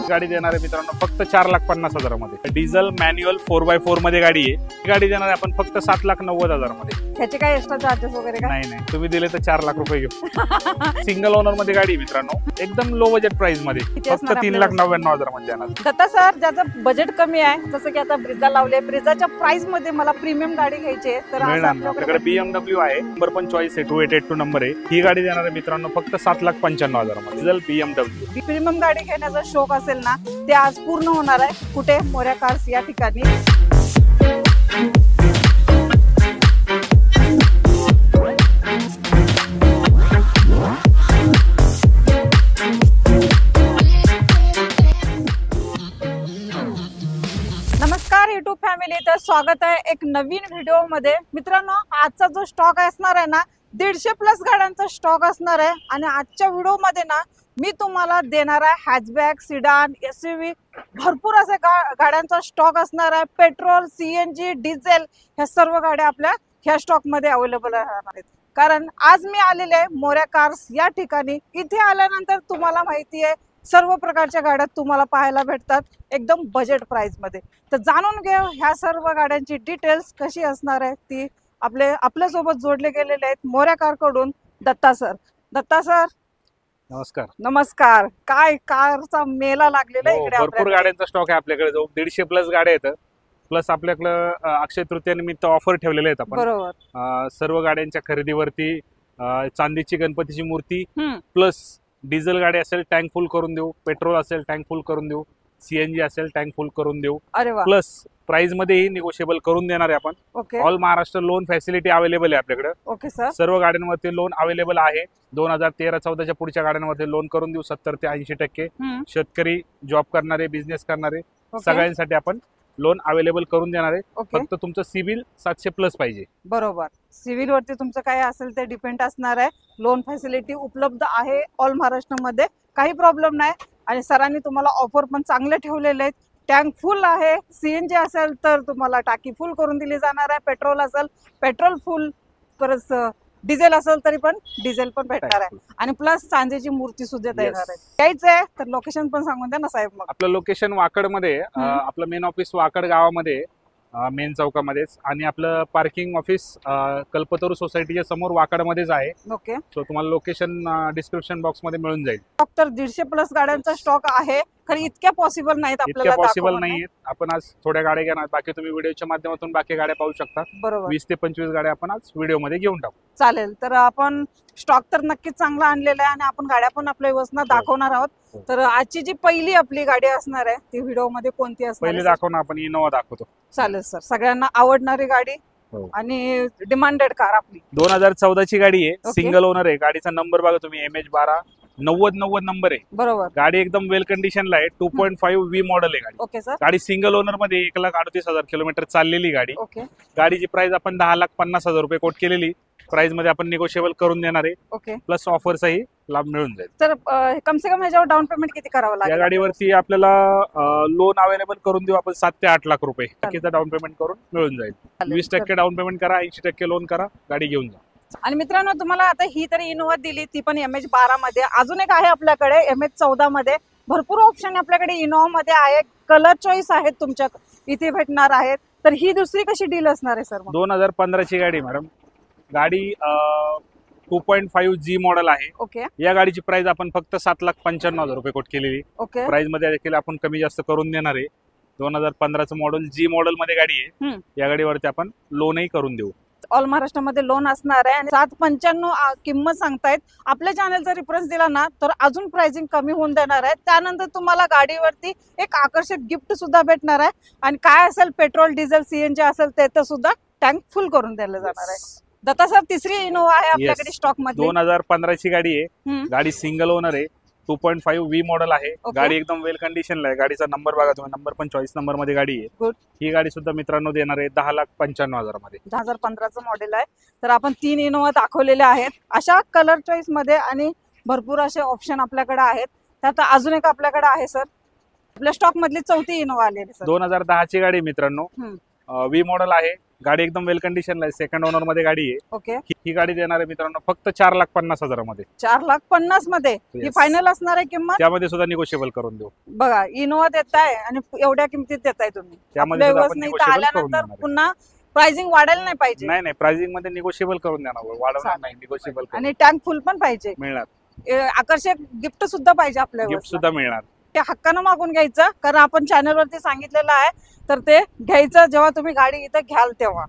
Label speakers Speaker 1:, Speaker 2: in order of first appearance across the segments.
Speaker 1: गाडी देणार आहे मित्रांनो फक्त 4,50,000 मध्ये। डिझेल मॅन्युअल 4x4 मध्ये गाडी आहे। ही गाडी देणार आहे आपण फक्त 7,90,000 मध्ये।
Speaker 2: त्याचे काय एक्स्ट्रा चार्जेस वगैरे का?
Speaker 1: नाही तुम्ही दिले तर 4 लाख रुपये घेऊ। सिंगल ओनर मध्ये गाडी मित्रांनो एकदम लो बजेट प्राइस मध्ये फक्त 3,99,000 मध्ये देणार।
Speaker 2: दत्ता सर ज्याचं बजेट कमी आहे जसं की आता ब्रिझा लावले, ब्रिझाच्या प्राइस मध्ये मला प्रीमियम गाडी घ्यायची आहे तर
Speaker 1: आपल्याकडे BMW आहे, नंबर पण चॉईस आहे, 2882 नंबर आहे। ही गाडी देणार आहे मित्रांनो फक्त 7,95,000 मध्ये। डिझेल BMW
Speaker 2: प्रीमियम गाडी घेण्याचा शौक असेल ना ते आज पूर्ण होणार आहे। कुठे? मोरया कार्स या ठिकाणी। नमस्कार YouTube फॅमिली, तर स्वागत आहे एक नवीन व्हिडिओ मध्ये। मित्रांनो आजचा जो स्टॉक असणार आहे ना 150+ गाड्यांचा स्टॉक असणार आहे आणि आजच्या व्हिडिओ मध्ये ना मी तुम्हाला देणार आहे हॅचबॅक, सिडान, SUV भरपूर असे गाड्यांचा स्टॉक असणार आहे। पेट्रोल, CNG, डिझेल ह्या सर्व गाड्या आपल्या ह्या स्टॉक मध्ये अवेलेबल राहणार आहेत। कारण आज मी आलेले आहे मोरया कार्स या ठिकाणी। इथे आल्यानंतर तुम्हाला माहिती आहे सर्व प्रकारच्या गाड्या तुम्हाला पाहायला भेटतात एकदम बजेट प्राइस मध्ये। तर जाणून घेऊ ह्या सर्व गाड्यांची डिटेल्स कशी असणार आहे ती। आपल्या सोबत जोडले गेलेले आहेत मोरया कार कडून दत्ता सर। दत्ता सर
Speaker 1: नमस्कार।
Speaker 2: नमस्कार। काय कारचा मेला लागलेला आहे इकडे?
Speaker 1: भरपूर गाड्यांचा स्टॉक आहे आपल्याकडे, जो 150+ गाड्या आहेत। प्लस आपल्याकडे अक्षय तृतीयेनिमित्त ऑफर ठेवलेले आहेत आपण।
Speaker 2: बरोबर।
Speaker 1: सर्व गाड्यांच्या खरेदीवरती चांदीची गणपतीची मूर्ती प्लस डिझेल गाडी असेल टँक फुल करून देऊ, पेट्रोल असेल टँक फुल करून देऊ, CNG असेल टँक फुल करून देऊ। प्लस प्राइस मध्येही निगोशिएबल करून देणार आहे आपण। All Maharashtra loan facility available आहे आपल्याकडे।
Speaker 2: Okay sir.
Speaker 1: सर्व गाड्यांवरती लोन अवेलेबल आहे। 2013-14च्या पुढच्या गाड्यांवरती लोन करून देऊ 70 ते 80%। शेतकरी, जॉब करणारे, बिझनेस करणारे सगळ्यांसाठी आपण लोन अवेलेबल करून देणार आहे। फक्त तुमचं सिबिल 700+ पाहिजे।
Speaker 2: बरोबर। सिव्हिल वरती तुमचं काय असेल ते डिपेंड असणार आहे। लोन फॅसिलिटी उपलब्ध आहे ऑल महाराष्ट्रामध्ये, काही प्रॉब्लेम नाही। आणि सरांनी तुम्हाला ऑफर पण चांगले ठेवलेले आहेत। टँक फुल आहे, CNG असेल तर तुम्हाला टाकी फुल करून दिली जाणार आहे, पेट्रोल असेल पेट्रोल फुल, परत डिझेल असेल तरी पण डिझेल पण भेटणार आहे। आणि प्लस चांदीची मूर्ती सुद्धा देणार आहे। यायचं आहे तर लोकेशन पण सांगून द्या ना साहेब। मग
Speaker 1: आपलं लोकेशन वाकड मध्ये, आपलं मेन ऑफिस वाकड गावामध्ये मेन चौकामध्येच, आणि आपलं पार्किंग ऑफिस कल्पतरू सोसायटीच्या समोर वाकड मध्येच आहे।
Speaker 2: ओके।
Speaker 1: सो तुम्हाला लोकेशन डिस्क्रिप्शन बॉक्स मध्ये मिळून जाईल।
Speaker 2: तर 150+ गाड्यांचा स्टॉक आहे, खरी इतक्या पॉसिबल नाहीत आपल्याला,
Speaker 1: पॉसिबल नाहीत। आपण आज थोड्या गाड्या घेणार, बाकी तुम्ही व्हिडिओच्या माध्यमातून बाकी गाड्या पाहू शकता।
Speaker 2: बरोबर।
Speaker 1: 20 ते 25 गाड्या आपण आज व्हिडिओ मध्ये घेऊन टाकू।
Speaker 2: चालेल। तर आपण स्टॉक तर नक्कीच चांगला आणलेला आहे आणि आपण गाड्या पण आपल्या व्यवस्था दाखवणार आहोत। तर आजची जी पहिली आपली गाडी असणार आहे ती व्हिडिओ मध्ये कोणती असणार?
Speaker 1: पहिली दाखवणार आपण इनोवा दाखवतो।
Speaker 2: चालेल सर। सगळ्यांना आवडणारी गाडी आणि डिमांडेड कार आपली
Speaker 1: 2014ची गाडी आहे, सिंगल ओनर आहे। गाडीचा नंबर बघा तुम्ही, MH12 9090 नंबर आहे।
Speaker 2: बरोबर।
Speaker 1: गाडी एकदम वेल कंडिशनला आहे, 2.5 V मॉडेल आहे गाडी।
Speaker 2: Okay sir.
Speaker 1: गाडी सिंगल ओनर मध्ये 1,38,000 किलोमीटर चाललेली गाडी।
Speaker 2: ओके।
Speaker 1: गाडीची प्राइस आपण 10,50,000 रुपये कोट केलेली। प्राइस मध्ये आपण निगोशिएबल करून देणार आहे।
Speaker 2: ओके।
Speaker 1: प्लस ऑफरचाही लाभ मिळून जाईल।
Speaker 2: तर कम से कम ह्याच्यावर डाऊन पेमेंट किती करावं लागेल?
Speaker 1: या गाडीवरती आपल्याला लोन अवेलेबल करून देऊ आपण 7 ते 8 लाख रुपये बाकीचा डाऊन पेमेंट करून मिळून जाईल। 20% डाऊन पेमेंट करा, 80% लोन करा, गाडी घेऊन जा।
Speaker 2: आणि मित्रांनो तुम्हाला आता ही तरी इनोवा दिली, ती पण MH12 मध्ये। अजून एक आहे आपल्याकडे MH14 मध्ये। भरपूर ऑप्शन आपल्याकडे इनोवा मध्ये आहे, कलर चॉईस आहेत तुमच्या इथे भेटणार आहेत। तर ही दुसरी कशी डील असणार आहे सर?
Speaker 1: 2015ची गाडी मॅडम, गाडी 2.5 G मॉडेल आहे।
Speaker 2: ओके।
Speaker 1: या गाडीची प्राइस आपण फक्त 7,95,000 रुपये कोट केलेली।
Speaker 2: ओके।
Speaker 1: प्राइस मध्ये देखील आपण कमी जास्त करून देणार आहे। 2015चं मॉडेल G मॉडेल मध्ये गाडी आहे। या गाडीवरती आपण लोनही करून देऊ।
Speaker 2: ऑल महाराष्ट्रामध्ये लोन असणार आहे आणि 795 किंमत सांगतायत। आपल्या चॅनलचा रेफरन्स दिला ना तर अजून प्राइसिंग कमी होऊन देणार आहे। त्यानंतर तुम्हाला गाडीवरती एक आकर्षक गिफ्ट सुद्धा भेटणार आहे। आणि काय असेल पेट्रोल, डिझेल, CNG असेल ते सुद्धा टँक फुल करून दिलं जाणार आहे। दत्ता सर तिसरी इनोवा आहे आपल्याकडे स्टॉक मध्ये।
Speaker 1: 2015ची गाडी आहे, गाडी सिंगल ओनर आहे, 2.5 V मॉडेल आहे। गाडी एकदम वेल कंडिशनला आहे। गाडीचा नंबर बघा तुम्ही, नंबर पण चॉईस नंबर मध्ये गाडी आहे। ही गाडी सुद्धा मित्रांनो देणार आहे 10,95,000 मध्ये।
Speaker 2: 2015चं मॉडेल आहे। तर आपण 3 इनोवा दाखवलेले आहेत अशा कलर चॉईस मध्ये आणि भरपूर असे ऑप्शन आपल्याकडे आहेत। त्यात अजून एक आपल्याकडे आहे सर, आपल्या स्टॉक मधली चौथी इनोवा आलेली सर।
Speaker 1: 2010ची गाडी मित्रांनो, V मॉडेल आहे, गाडी एकदम वेल कंडिशनला आहे, सेकंड ओनर मध्ये गाडी आहे.
Speaker 2: ओके,
Speaker 1: ही गाडी देणार आहे मित्रांनो फक्त 4,50,000 मध्ये.
Speaker 2: 4,50,000 मध्ये ही फायनल असणार आहे किंमत.
Speaker 1: त्यामध्ये सुद्धा निगोशिएबल करून देऊ.
Speaker 2: बघा इनोवा देताय आणि एवढ्या किमतीत देताय तुम्ही.
Speaker 1: त्यामध्ये सुद्धा आपण negotiable करून
Speaker 2: आल्यानंतर
Speaker 1: देणार आहे.
Speaker 2: पुन्हा प्राइसिंग वाढायला नाही पाहिजे.
Speaker 1: नाही प्राइसिंग मध्ये निगोशिएबल करून देणार, वाढवणार नाही, निगोशिएबल
Speaker 2: आणि टँक फुल पण पाहिजे
Speaker 1: मिळणार.
Speaker 2: आकर्षक गिफ्ट सुद्धा पाहिजे आपल्याला.
Speaker 1: गिफ्ट सुद्धा मिळणार.
Speaker 2: ते हक्कानं मागून घ्यायचं, कारण आपण चॅनल वरती सांगितलेलं आहे. तर ते घ्यायचं जेव्हा तुम्ही गाडी इथं घ्याल तेव्हा.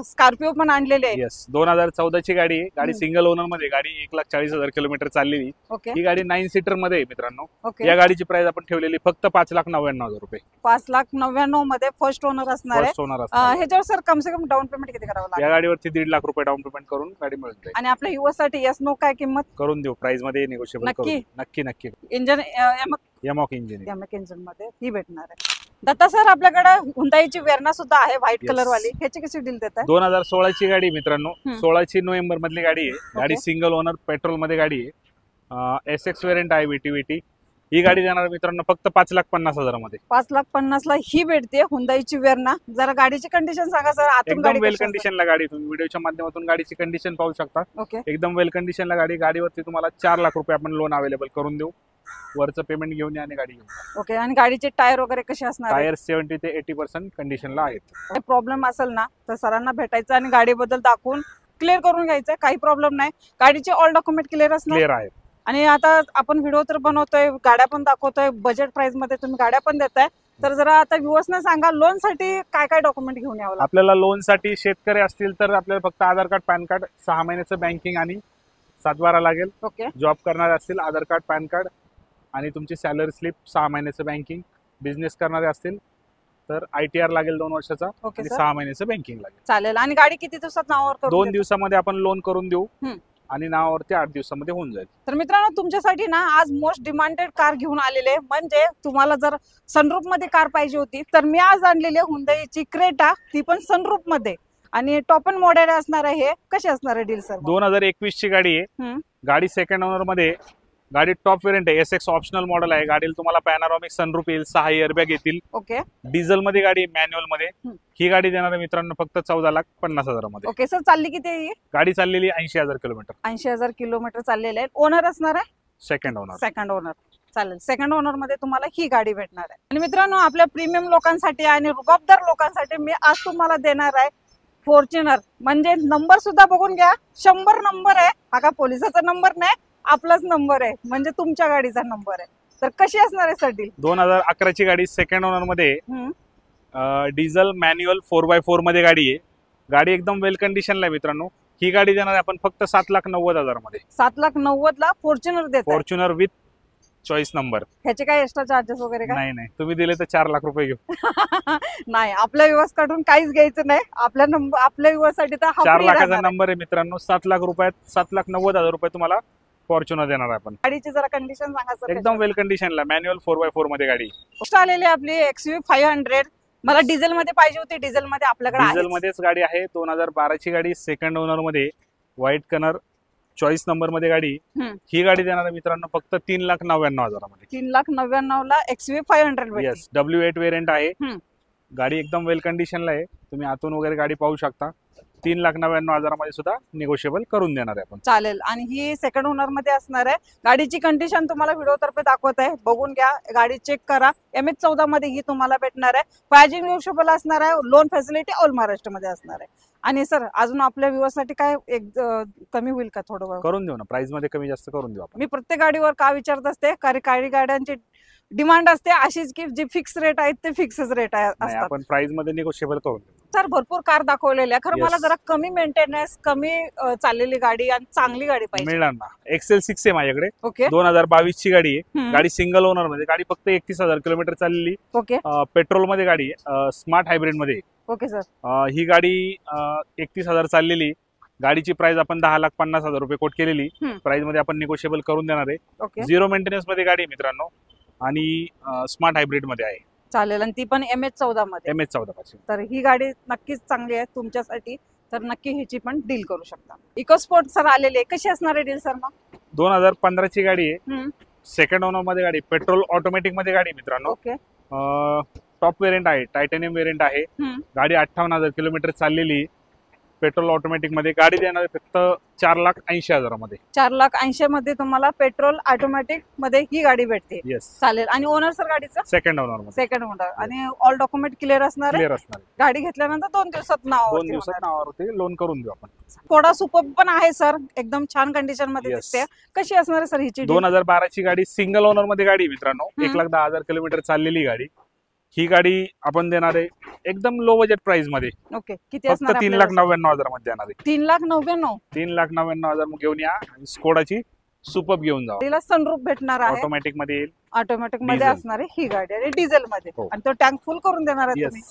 Speaker 2: स्कॉर्पिओ पण आणलेली आहे.
Speaker 1: येस, 2014 ची गाडी आहे. गाडी सिंगल ओनर मध्ये, गाडी 1,40,000 किलोमीटर चाललेली.
Speaker 2: ओके,
Speaker 1: ही गाडी 9 सीटर मध्ये आहे मित्रांनो.
Speaker 2: ओके,
Speaker 1: या गाडीची प्राइस आपण ठेवलेली फक्त 5,99,000 रुपये.
Speaker 2: 5,99,000 मध्ये फर्स्ट ओनर असणार आहे.
Speaker 1: फर्स्ट ओनर असणार.
Speaker 2: ह्याच्यावर सर कम से कम डाऊन पेमेंट किती करावं
Speaker 1: या
Speaker 2: लागेल?
Speaker 1: गाडीवरती 1.5 लाख रुपये डाऊन पेमेंट करून गाडी मिळून जाईल.
Speaker 2: आणि आपल्या युवा साठी यस नो काय किंमत
Speaker 1: करून देऊ, प्राइस मध्ये निगोशिएबल
Speaker 2: नक्की?
Speaker 1: करू. नक्की नक्की.
Speaker 2: Engine
Speaker 1: यमॉक engine.
Speaker 2: इंजन मध्ये ही भेटणार आहे. दत्ता सर आपल्याकडे हुंडाईची वेर्ना सुद्धा आहे व्हाईट
Speaker 1: Yes.
Speaker 2: कलर वाली. ह्याची कशी डील देताय?
Speaker 1: 2016 ची गाडी मित्रांनो.
Speaker 2: हम्म.
Speaker 1: 16 नोव्हेंबर मधली गाडी आहे. गाडी सिंगल ओनर पेट्रोल मध्ये गाडी आहे. SX वेरियंट आहे VTVT. ही गाडी देणार मित्रांनो फक्त 5,50,000 मध्ये.
Speaker 2: 5,50,000 ही भेटते हुंडाईची वेर्ना. जरा गाडीची कंडिशन सांगा सर. आतून
Speaker 1: एकदम
Speaker 2: गाडी
Speaker 1: वेल
Speaker 2: कशी
Speaker 1: कंडिशनला गाडी, तुम्ही व्हिडिओच्या माध्यमातून गाडीची कंडिशन पाहू शकता.
Speaker 2: असते? ओके,
Speaker 1: एकदम वेल कंडिशनला गाडी. गाडीवरती तुम्हाला 4 लाख रुपये आपण लोन अवेलेबल करून देऊ. वरचं पेमेंट घेऊन या आणि गाडी घेऊन.
Speaker 2: ओके. आणि गाडीचे टायर वगैरे कसे असणार?
Speaker 1: टायर 70 ते 80% कंडिशनला आहेत.
Speaker 2: काही प्रॉब्लेम असेल ना तर सरांना भेटायचं आणि गाडीबद्दल दाखवून क्लिअर करून घ्यायचं. काही प्रॉब्लेम नाही. गाडीचे ऑल डॉक्युमेंट क्लिअर असणार.
Speaker 1: क्लिअर आहेत.
Speaker 2: आणि आता आपण व्हिडिओ तर बनवतोय, गाड्या पण दाखवतोय, बजेट प्राइस मध्ये तुम्ही गाड्या पण देताय. तर जरा आता व्ह्युअर्सना सांगा लोन साठी काय काय डॉक्युमेंट घेऊन यावं लागतं?
Speaker 1: आपल्याला लोन साठी शेतकरी असतील तर आपल्याला फक्त आधार कार्ड, पॅन कार्ड, 6 महिन्याचं बँकिंग आणि 7/12 लागेल.
Speaker 2: ओके,
Speaker 1: जॉब करणारे असतील आधार कार्ड, पॅन कार्ड आणि तुमची सॅलरी स्लिप, 6 महिन्याचं बँकिंग. बिझनेस करणारे असतील तर ITR लागेल 2 वर्षाचा
Speaker 2: ओके
Speaker 1: आणि
Speaker 2: सर,
Speaker 1: 6 महिन्याचं बँकिंग लागेल.
Speaker 2: चालेल. आणि गाडी किती दिवसात नावावर करून
Speaker 1: 2
Speaker 2: देता?
Speaker 1: दिवसामध्ये आपण लोन करून देऊ
Speaker 2: हम्म.
Speaker 1: आणि नावावरती 8 दिवसामध्ये होऊन जाईल.
Speaker 2: तर मित्रांनो तुमच्यासाठी ना आज मोस्ट डिमांडेड कार घेऊन आलेले. म्हणजे तुम्हाला जर सनरूफ मध्ये कार पाहिजे होती तर मी आज आणलेली हुंडाईची क्रेटा, ती पण सनरूफ मध्ये. आणि टॉप अँड मॉडेल असणार आहे. हे कशी असणार आहे डील सर?
Speaker 1: 2021 ची गाडी आहे. गाडी सेकंड ओनर मध्ये. गाडी टॉप वेरियंट आहे. SX ऑप्शनल मॉडेल आहे. गाडीला तुम्हाला पॅनारॉमिक सनरूफ येईल, 6 एअरबॅग येतील.
Speaker 2: ओके,
Speaker 1: डिझेल मध्ये गाडी, मॅन्युअल मध्ये. ही गाडी देणार आहे मित्रांनो फक्त 14,50,000 मध्ये.
Speaker 2: Okay sir. चालली किती आहे ही?
Speaker 1: गाडी चाललेली 80,000 किलोमीटर.
Speaker 2: 80,000 किलोमीटर चाललेले आहे. ओनर असणार आहे
Speaker 1: सेकंड ओनर.
Speaker 2: Second owner. चालेल. सेकंड ओनर मध्ये तुम्हाला ही गाडी भेटणार आहे. आणि मित्रांनो आपल्या प्रीमियम लोकांसाठी आणि रुबाबदार लोकांसाठी मी आज तुम्हाला देणार आहे फॉर्च्युनर. म्हणजे नंबर सुद्धा बघून घ्या. 100 नंबर आहे. हा का पोलिसाचा नंबर नाही, आपलाच नंबर आहे. म्हणजे तुमच्या गाडीचा नंबर आहे. तर कशी असणार आहे सर डील?
Speaker 1: 2011 ची गाडी सेकंड ओनर मध्ये. डिझेल मॅन्युअल 4x4 मध्ये गाडी आहे. गाडी एकदम वेल कंडिशनला आहे मित्रांनो. ही गाडी देणार आहे आपण फक्त 7,90,000 मध्ये.
Speaker 2: 7,90,000 ला फॉर्च्युनर देत.
Speaker 1: Fortuner with choice number.
Speaker 2: ह्याचे काय एक्स्ट्रा चार्जेस वगैरे का?
Speaker 1: नाही तुम्ही दिले तर 4 लाख रुपये घेऊ.
Speaker 2: नाही, आपल्या युवास कडून काहीच घ्यायचं नाही. आपल्या नंबर, आपल्या युवासाठी तर
Speaker 1: 4 लाखाचा नंबर आहे मित्रांनो. 7 लाख रुपयात 7,90,000 रुपये तुम्हाला फॉर्च्युनर देणार आहे आपण.
Speaker 2: गाडीची जरा कंडिशन सांगा सर.
Speaker 1: एकदम वेल कंडिशनला मॅन्युअल 4x4 मध्ये गाडी.
Speaker 2: आलेली आपली XUV 500. मला डिझेल मध्ये पाहिजे होती. डिझेल मध्ये आपल्याकडे
Speaker 1: डिझेल मध्येच गाडी आहे. 2012 ची गाडी सेकंड ओनर मध्ये. व्हाईट कलर चॉईस नंबर मध्ये गाडी. ही गाडी देणार आहे मित्रांनो फक्त 3,99,000 मध्ये.
Speaker 2: 3,99,000 ला XUV 500.
Speaker 1: येस, W8 वेरियंट आहे. गाडी एकदम वेल कंडिशनला आहे. तुम्ही आतून वगैरे गाडी पाहू शकता. 3,99,000 मध्ये सुद्धा निगोशिएबल करून देणार आहे आपण.
Speaker 2: चालेल. आणि ही सेकंड ओनर मध्ये असणार आहे. गाडीची कंडिशन तुम्हाला व्हिडिओ तर्फे दाखवत आहे, बघून घ्या. गाडी चेक करा. MH14 मध्ये ही तुम्हाला भेटणार आहे. प्राइसिंग निगोशिएबल असणार आहे. लोन फॅसिलिटी ऑल महाराष्ट्र मध्ये असणार आहे. आणि सर अजून आपल्या व्ह्युअर्ससाठी काय एक कमी होईल का? थोडं
Speaker 1: करून देऊ ना, प्राइस मध्ये कमी जास्त करून देऊ आपण.
Speaker 2: मी प्रत्येक गाडीवर का विचारत असते, कारण काही गाड्यांची डिमांड असते अशीच की जे फिक्स रेट आहेत ते फिक्सच रेट असतात.
Speaker 1: आपण प्राइस मध्ये निगोशिएबल करून देऊ.
Speaker 2: सर भरपूर कार दाखवलेल्या. खरं मला जरा कमी मेंटेनन्स, कमी चाललेली गाडी आणि चांगली गाडी पाहिजे.
Speaker 1: मिळणार ना. XL6 आहे माझ्याकडे.
Speaker 2: ओके.
Speaker 1: 2022 ची गाडी आहे. गाडी सिंगल ओनर मध्ये. गाडी फक्त 31,000 किलोमीटर चाललेली.
Speaker 2: ओके.
Speaker 1: पेट्रोल मध्ये गाडी आहे. स्मार्ट हायब्रिड मध्ये.
Speaker 2: Okay sir.
Speaker 1: ही गाडी 31,000 चाललेली. गाडीची प्राइस आपण 10,50,000 रुपये कोट केलेली. प्राइस मध्ये आपण निगोशिएबल करून देणार आहे.
Speaker 2: ओके.
Speaker 1: 0 मेंटेनन्स मध्ये गाडी मित्रांनो आणि स्मार्ट हायब्रिड मध्ये आहे.
Speaker 2: चालेल. आणि ती पण MH14 मध्ये.
Speaker 1: MH14 पासून.
Speaker 2: तर ही गाडी नक्कीच चांगली आहे तुमच्यासाठी. तर नक्की ह्याची पण डील करू शकता. इकोस्पोर्ट सर आलेली आहे. कशी असणार आहे डील सर मग?
Speaker 1: 2015 ची गाडी आहे. सेकंड ओनर मध्ये गाडी. पेट्रोल ऑटोमॅटिक मध्ये गाडी मित्रांनो.
Speaker 2: ओके.
Speaker 1: टॉप वेरियंट आहे, टायटॅनियम वेरियंट आहे. गाडी 58,000 किलोमीटर चाललेली, पेट्रोल ऑटोमॅटिक मध्ये. गाडी देणार फक्त 4,80,000 मध्ये.
Speaker 2: 4,80,000 मध्ये तुम्हाला पेट्रोल ऑटोमॅटिक मध्ये ही गाडी भेटते.
Speaker 1: येस.
Speaker 2: चालेल. आणि ओनर सर गाडीचं
Speaker 1: सेकंड ओनर मध्ये.
Speaker 2: सेकंड ओनर आणि ऑल डॉक्युमेंट क्लिअर असणार आहे. गाडी घेतल्यानंतर 2 दिवसात
Speaker 1: नावावरती लोन करून देऊ आपण.
Speaker 2: स्कोडा सुपर पण आहे सर, एकदम छान कंडिशन मध्ये दिसते. कशी असणार आहे सर हिची?
Speaker 1: 2012 ची गाडी, सिंगल ओनर मध्ये गाडी मित्रांनो. 1,10,000 किलोमीटर चाललेली गाडी. ही गाडी आपण देणार आहे एकदम लो बजेट प्राइस मध्ये.
Speaker 2: ओके. किती
Speaker 1: फक्त
Speaker 2: असणार?
Speaker 1: 3,99,000 मध्ये देणार आहे.
Speaker 2: 3,99,000.
Speaker 1: 3,99,000 घेऊन या. स्कोडाची सुपर घेऊन जा.
Speaker 2: तिला सनरूफ भेटणार आहे,
Speaker 1: ऑटोमॅटिक मध्ये येईल.
Speaker 2: ऑटोमॅटिक मध्ये असणार आहे ही गाडी आणि डिझेल मध्ये.
Speaker 1: हो.
Speaker 2: आणि तो टँक फुल करून देणार आहे तुम्ही.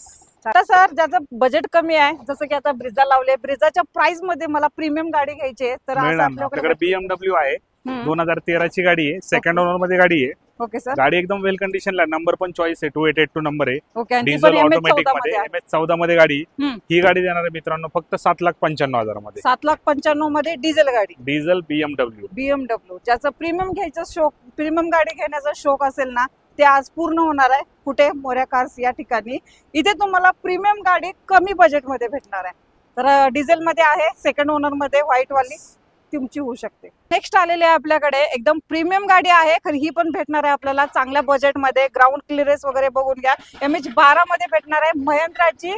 Speaker 2: आता सर ज्याचं बजेट कमी आहे, जसं की आता ब्रिझा लावले, ब्रिझाच्या प्राइस मध्ये मला प्रीमियम गाडी घ्यायची आहे, तर
Speaker 1: आपल्याकडे BMW आहे. 2013 ची गाडी आहे, सेकंड ओनर मध्ये गाडी आहे.
Speaker 2: Okay sir.
Speaker 1: गाडी एकदम वेल कंडिशनला, नंबर पण चॉईस आहे, 2882 नंबर आहे.
Speaker 2: ओके.
Speaker 1: डिझेल ऑटोमॅटिक मध्ये, MH14 मध्ये गाडी. ही गाडी देणार आहे मित्रांनो फक्त 7,95,000 मध्ये.
Speaker 2: 7,95,000 मध्ये डिझेल गाडी.
Speaker 1: Diesel BMW.
Speaker 2: ज्याचं प्रीमियम घ्यायचं शौक, प्रीमियम गाडी घेण्याचा शौक असेल ना, ते आज पूर्ण होणार आहे. कुठे? मोरया कार्स या ठिकाणी. इथे तुम्हाला प्रीमियम गाडी कमी बजेट मध्ये भेटणार आहे. तर डिझेल मध्ये आहे, सेकंड ओनर मध्ये, व्हाईट वाली तुमची होऊ शकते. नेक्स्ट आलेली आहे आपल्याकडे एकदम प्रीमियम गाडी आहे, खरी ही पण भेटणार आहे आपल्याला चांगल्या बजेट मध्ये. ग्राउंड क्लिअरन्स वगैरे बघून घ्या. MH12 मध्ये भेटणार आहे, महिंद्राची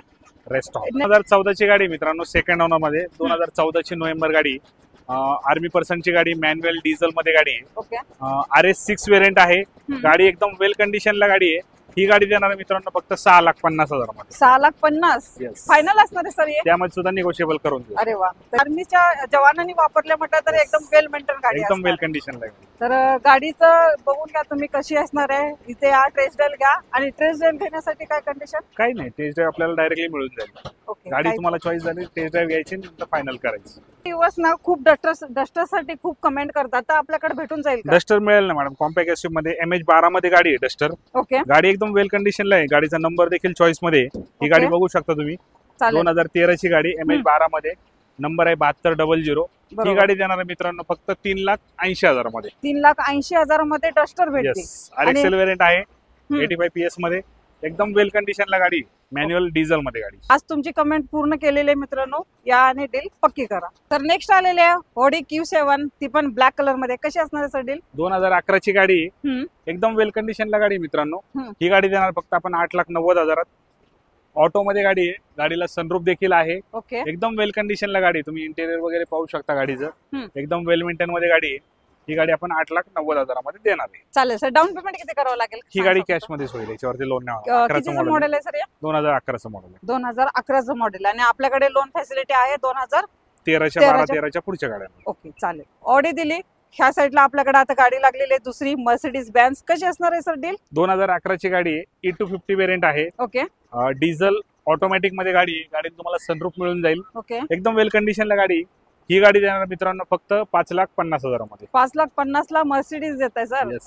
Speaker 1: रेस्टॉ. 2014 ची गाडी मित्रांनो, सेकंड ओनर मध्ये. 2014 ची नोव्हेंबर गाडी. आर्मी पर्सनची गाडी, मॅन्युअल डिझेल मध्ये गाडी आहे.
Speaker 2: ओके.
Speaker 1: RS6 वेरियंट आहे. गाडी एकदम वेल कंडिशनला गाडी आहे. ही गाडी देणार आहे मित्रांनो फक्त 6,50,000 मध्ये.
Speaker 2: 6,50,000 फायनल असणार आहे सर.
Speaker 1: त्यामध्ये सुद्धा निगोशिएबल करून देऊ.
Speaker 2: अरे वा. आर्मीच्या जवानांनी वापरल्या म्हटलं तर एकदम वेल मेंटेन गाडी,
Speaker 1: एकदम वेल कंडिशनला.
Speaker 2: तर गाडीचं बघून घ्या तुम्ही कशी असणार आहे. इथे या टेस्ट ड्राइव्ह घ्या. आणि टेस्ट ड्राइव्ह घेण्यासाठी काय कंडिशन?
Speaker 1: काही नाही, टेस्ट ड्राइव्ह आपल्याला डायरेक्टली मिळून जाईल.
Speaker 2: ओके.
Speaker 1: गाडी तुम्हाला चॉईस झाली, टेस्ट ड्राइव्ह घ्यायची नंतर फायनल करायची.
Speaker 2: दिवस ना खूप डस्टर साठी खूप कमेंट करतात, तर आपल्याकडे भेटून जाईल का?
Speaker 1: डस्टर मिळेल ना मॅडम. कॉम्पॅक्ट एसयूव्ही मध्ये MH12 मध्ये गाडी आहे डस्टर.
Speaker 2: ओके.
Speaker 1: गाडी एकदम वेल कंडिशनला आहे. गाडीचा नंबर देखील चॉईस मध्ये. ही गाडी बघू शकता तुम्ही. 2013 ची गाडी, MH12 मध्ये, नंबर आहे 7200. ही गाडी देणार आहे मित्रांनो फक्त 3,80,000 मध्ये.
Speaker 2: 3,80,000 मध्ये डस्टर भेटते.
Speaker 1: RXL वेरियंट आहे, 85 PS मध्ये. एकदम वेल कंडिशनला गाडी, मॅन्युअल डिझेल मध्ये गाडी.
Speaker 2: आज तुमची कमेंट पूर्ण केलेली आहे मित्रांनो, या आणि डील पक्की करा. तर नेक्स्ट आलेले आहे Audi Q7, ती पण ब्लॅक कलर मध्ये. कशी असणार आहे सर डील?
Speaker 1: 2011 ची गाडी, एकदम वेल कंडिशनला गाडी मित्रांनो. ही गाडी देणार फक्त आपण 8,90,000. ऑटो मध्ये गाडी आहे. गाडीला सनरूफ देखील आहे.
Speaker 2: ओके.
Speaker 1: एकदम वेल कंडिशनला गाडी. तुम्ही इंटेरियर वगैरे पाहू शकता गाडीचं. एकदम वेल मेंटेन मध्ये गाडी आहे. ही गाडी आपण 8,90,000 मध्ये देणार आहे.
Speaker 2: चालेल सर. डाऊन पेमेंट किती करावं लागेल?
Speaker 1: ही गाडी कॅश मध्ये होईल, याच्यावरती लोन नाही.
Speaker 2: मॉडेल आहे सर?
Speaker 1: 2011चं मॉडेल आहे.
Speaker 2: 2011चं मॉडेल. आणि आपल्याकडे लोन फॅसिलिटी आहे
Speaker 1: 2013च्या पुढच्या गाड्या.
Speaker 2: ओके चालेल. ऑडी दिली. ह्या साईडला आपल्याकडे आता गाडी लागलेली आहे दुसरी, मर्सिडीज बेन्झ. कशी असणार आहे सर डील?
Speaker 1: 2011 ची गाडी आहे, E250 वेरियंट आहे.
Speaker 2: ओके.
Speaker 1: डिझेल ऑटोमॅटिक मध्ये गाडी आहे. गाडीत तुम्हाला सनरूफ मिळून जाईल.
Speaker 2: ओके.
Speaker 1: एकदम वेल कंडिशनला गाडी. ही गाडी देणार मित्रांनो फक्त 5,50,000 मध्ये.
Speaker 2: 5,50,000 ला मर्सिडीज देत आहे सर.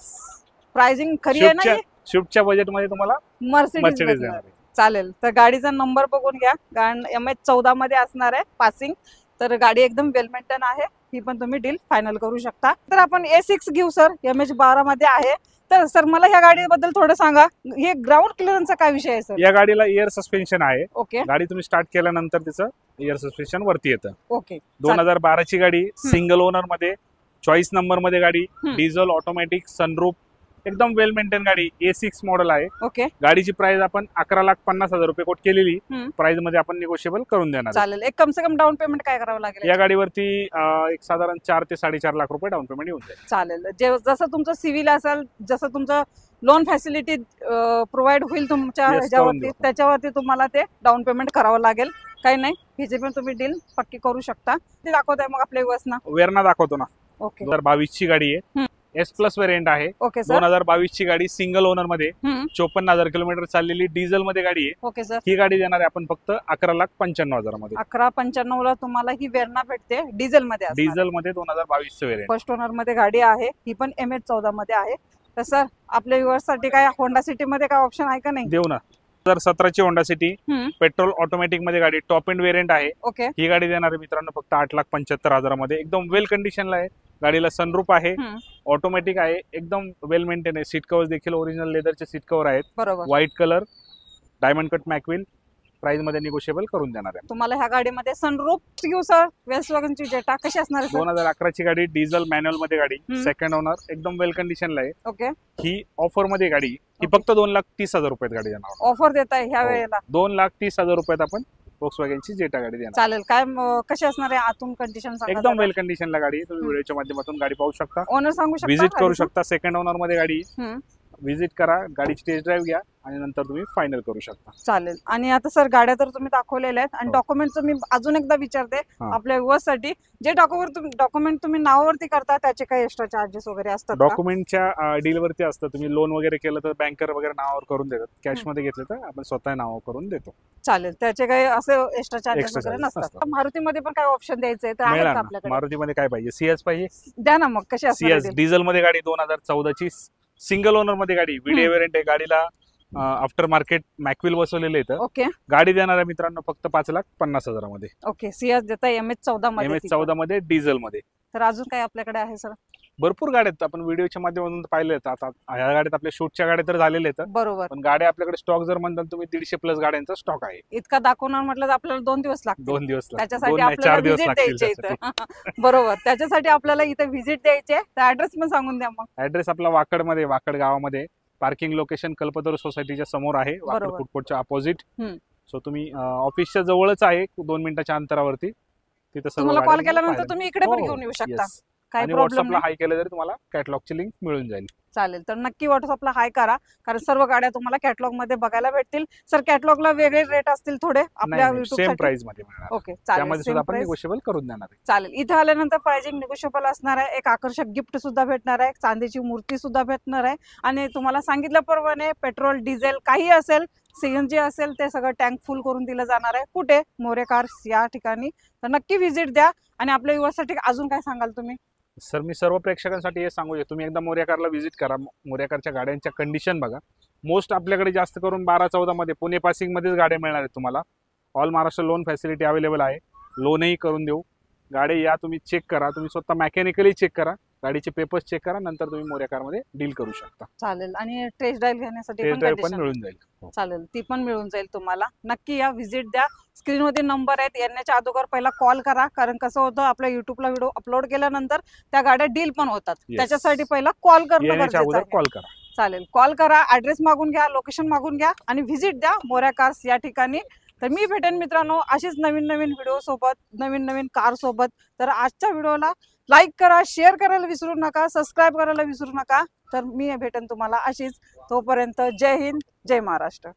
Speaker 2: प्राइसिंग खरी आहे ना?
Speaker 1: स्विफ्टच्या बजेट मध्ये तुम्हाला मर्सिडीज देणार आहे.
Speaker 2: चालेल. तर गाडीचा नंबर बघून घ्या, कारण MH14 मध्ये असणार आहे पासिंग. तर गाडी एकदम वेल मेंटेन आहे. ही पण तुम्ही डील फायनल करू शकता. तर आपण A6 घेऊ सर, MH12 मध्ये आहे. तर सर मला ह्या गाडीबद्दल थोडं सांगा. हे ग्राउंड क्लिअरन्सचा काय विषय आहे सर?
Speaker 1: या गाडीला एअर सस्पेन्शन आहे.
Speaker 2: ओके.
Speaker 1: गाडी तुम्ही स्टार्ट केल्यानंतर तिचं एअर सस्पेन्शन वरती येतं.
Speaker 2: ओके.
Speaker 1: 2012 ची गाडी, सिंगल ओनर मध्ये, चॉईस नंबर मध्ये गाडी, डिझेल ऑटोमॅटिक, सनरूफ, एकदम वेल मेंटेन गाडी. A6 मॉडेल आहे.
Speaker 2: ओके.
Speaker 1: गाडीची प्राइस आपण 11,50,000 रुपये कोट केलेली. प्राइस मध्ये आपण निगोशिएबल करून देणार.
Speaker 2: चालेल. एक कम से कम डाऊन पेमेंट काय करावं लागेल?
Speaker 1: या गाडीवरती एक साधारण 4 ते 4.5 लाख रुपये डाऊन पेमेंट येऊन जाईल.
Speaker 2: चालेल. जसं तुमचं सिव्हिल असेल, जसं तुमचं लोन फॅसिलिटी प्रोव्हाइड होईल तुमच्या ह्याच्यावरती, त्याच्यावरती तुम्हाला ते डाऊन पेमेंट करावं लागेल. काही नाही, ह्याची पण तुम्ही डील पक्की करू शकता. ते दाखवताय मग आपल्या व्यवस्था
Speaker 1: वेरणा दाखवतो ना.
Speaker 2: ओके.
Speaker 1: 2022 ची गाडी आहे, S+ वेरियंट आहे.
Speaker 2: Okay sir.
Speaker 1: 2022 ची गाडी, सिंगल ओनर मध्ये, 54,000 किलोमीटर चाललेली, डिझेल मध्ये गाडी आहे.
Speaker 2: Okay sir.
Speaker 1: ही गाडी देणार आहे आपण फक्त 11,95,000 मध्ये.
Speaker 2: 11,95,000 ला तुम्हाला ही वेरणा भेटते डिझेल मध्ये.
Speaker 1: डिझेल मध्ये 2022 वेरियंट.
Speaker 2: फर्स्ट ओनर मध्ये गाडी आहे. ही पण MH14 मध्ये आहे. तर सर आपल्या व्ह्युअर्स साठी काय होंडा सिटी मध्ये काय ऑप्शन आहे का नाही?
Speaker 1: देऊ ना. 2017 ची होंडा सिटी, पेट्रोल ऑटोमॅटिक मध्ये गाडी, टॉप एंड वेरियंट आहे.
Speaker 2: ओके.
Speaker 1: ही गाडी देणार आहे मित्रांनो फक्त 8,75,000 मध्ये. एकदम वेल कंडिशनला आहे. गाडीला सनरूफ आहे, ऑटोमॅटिक आहे, एकदम वेल मेंटेन आहे. सीट कव्हर देखील ओरिजिनल लेदरचे सीट कव्हर आहेत.
Speaker 2: बरोबर.
Speaker 1: White colour, diamond cut mag wheel price मध्ये निगोशिएबल करून देणार आहे.
Speaker 2: तुम्हाला ह्या गाडीमध्ये सनरूफ घेऊ सर. Volkswagenची जेटा कशी असणार आहे?
Speaker 1: 2011 ची गाडी, डिझेल मॅन्युअल मध्ये गाडी, सेकंड ओनर, एकदम वेल कंडिशनला आहे.
Speaker 2: ओके.
Speaker 1: ही ऑफर मध्ये गाडी, ही फक्त 2,30,000 रुपयात गाडी देणार.
Speaker 2: ऑफर देत आहे ह्या वेळेला
Speaker 1: 2,30,000 रुपयात आपण Volkswagenची जेटा गाडी देणार.
Speaker 2: चालेल. काय कशी असणार आहे आतून कंडिशन?
Speaker 1: एकदम वेल कंडिशनला गाडी. तुम्ही व्हिडिओच्या माध्यमातून गाडी पाहू शकता,
Speaker 2: ओनर सांगू शकता,
Speaker 1: विजिट करू शकता. सेकंड ओनर मध्ये गाडी, विजिट करा, गाडीची टेस्ट ड्राईव्ह घ्या आणि नंतर तुम्ही फायनल करू शकता.
Speaker 2: चालेल. आणि आता सर गाड्या तर तुम्ही दाखवलेल्या आहेत आणि डॉक्युमेंटचं मी अजून एकदा विचारते आपल्या व्ह्यूअर्ससाठी, जे डॉक्युमेंट तुम्ही नावावरती करता त्याचे काही एक्स्ट्रा चार्जेस वगैरे असतात?
Speaker 1: डॉक्युमेंटच्या डील वरती असतं. तुम्ही लोन वगैरे केलं तर बँकर वगैरे नावावर करून देतात, कॅश मध्ये घेतलं तर आपण स्वतः नावावर करून देतो.
Speaker 2: चालेल. त्याचे काही असे एक्स्ट्रा चार्जेस वगैरे नसतात. मारुतीमध्ये पण काय ऑप्शन द्यायचे तर आहे का आपल्याकडे?
Speaker 1: मारुतीमध्ये काय पाहिजे? सीएस पाहिजे,
Speaker 2: द्या ना मग. कशी असणार?
Speaker 1: सीएस डिझेल मध्ये गाडी, 2014 ची, सिंगल ओनर मध्ये गाडी, व्हीडीओ व्हेरियंट आहे. गाडीला आफ्टर मार्केट मॅकविल बसवलेले आहेत.
Speaker 2: ओके.
Speaker 1: गाडी देणाऱ्या मित्रांनो फक्त 5,50,000 मध्ये.
Speaker 2: ओके. सीएस देता MS14 मध्ये,
Speaker 1: MS14 मध्ये, डिझेल मध्ये.
Speaker 2: तर अजून काय आपल्याकडे आहे सर?
Speaker 1: भरपूर गाड्या आहेत. आपण व्हिडिओच्या माध्यमातून पाहिले आहेत. आता ह्या गाड्यात आपल्या शूटच्या गाड्या तर झालेल्या आहेत,
Speaker 2: बरोबर, पण
Speaker 1: गाड्या आपल्याकडे स्टॉक जर म्हणताल तुम्ही 150+ गाड्यांचा स्टॉक आहे.
Speaker 2: इतका दाखवणार म्हटलं तर आपल्याला 2 दिवस लागतील.
Speaker 1: 2 दिवस
Speaker 2: त्याच्यासाठी आपल्याला व्हिजिट द्यायची इथे. बरोबर, त्याच्यासाठी आपल्याला इथे व्हिजिट द्यायची आहे. तर ऍड्रेस पण सांगून द्या मग.
Speaker 1: ऍड्रेस आपला वाकड मध्ये, वाकड गावामध्ये. पार्किंग लोकेशन कल्पतरू सोसायटीच्या समोर आहे, वाकड फूड कोर्टच्या अपोजिट. सो तुम्ही ऑफिसच्या जवळच आहे, 2 मिनिटाच्या अंतरावरती. तिथे
Speaker 2: तुम्हाला कॉल केल्यानंतर तुम्ही इकडे पण घेऊन येऊ शकता, काही प्रॉब्लेम नाही.
Speaker 1: हाय केलं तरी तुम्हाला कॅटलॉगची लिंक मिळून जाईल.
Speaker 2: चालेल. तर नक्की व्हॉट्सअपला हाय करा, कारण सर्व गाड्या तुम्हाला कॅटलॉग मध्ये बघायला भेटतील. सर कॅटलॉगला वेगळे रेट असतील थोडे आपल्या
Speaker 1: सेम प्राइस मध्ये मिळणार.
Speaker 2: ओके. चालेल.
Speaker 1: आपण निगोशिएबल करून देणार आहे.
Speaker 2: चालेल. इथे आल्यानंतर प्राइसिंग निगोशिएबल असणार आहे. एक आकर्षक गिफ्ट सुद्धा भेटणार आहे, चांदीची मूर्ती सुद्धा भेटणार आहे. आणि तुम्हाला सांगितल्याप्रमाणे पेट्रोल, डिझेल काही असेल, CNG असेल, ते सगळं टँक फुल करून दिलं जाणार आहे. कुठे? मोरे कार्स या ठिकाणी. तर नक्की व्हिजिट द्या. आणि आपल्या युवासाठी अजून काय सांगाल तुम्ही?
Speaker 1: सर मी सर्व प्रेक्षकांसाठी हे सांगू तुम्ही एकदा मोरया कारला व्हिजिट करा. मोरया कारच्या गाड्यांच्या कंडिशन बघा. मोस्ट आपल्याकडे जास्त करून 12-14 मध्ये पुणे पासिंग मध्येच गाड्या मिळणार आहेत तुम्हाला. All Maharashtra loan facility available आहे, लोनही करून देऊ. गाडी या, तुम्ही चेक करा, तुम्ही स्वतः मेकॅनिकली चेक करा, गाडीचे पेपर्स चेक करा, नंतर तुम्ही मोरया कार मध्ये डील करू शकता.
Speaker 2: चालेल. आणि टेस्ट ड्राईव्ह घेण्यासाठी
Speaker 1: पण मिळून जाईल.
Speaker 2: चालेल, ती पण मिळून जाईल तुम्हाला. नक्की या, व्हिजिट द्या. स्क्रीनवरती नंबर आहेत, येण्याच्या अगोदर पहिला कॉल करा, कारण कसं होतं आपल्या युट्यूबला व्हिडिओ अपलोड केल्यानंतर त्या गाड्या डील पण होतात. त्याच्यासाठी पहिला कॉल करणं गरजेचं आहे.
Speaker 1: कॉल करा.
Speaker 2: चालेल, कॉल करा, ऍड्रेस मागून घ्या, लोकेशन मागून घ्या आणि व्हिजिट द्या मोरया कार्स या ठिकाणी. तर मी भेटेन मित्रांनो अशीच नवीन नवीन व्हिडिओ सोबत, नवीन नवीन कार सोबत. तर आजच्या व्हिडिओला लाईक करा, शेअर करायला विसरू नका, सबस्क्राईब करायला विसरू नका. तर मी भेटेन तुम्हाला अशीच. तोपर्यंत जय हिंद, जय महाराष्ट्र.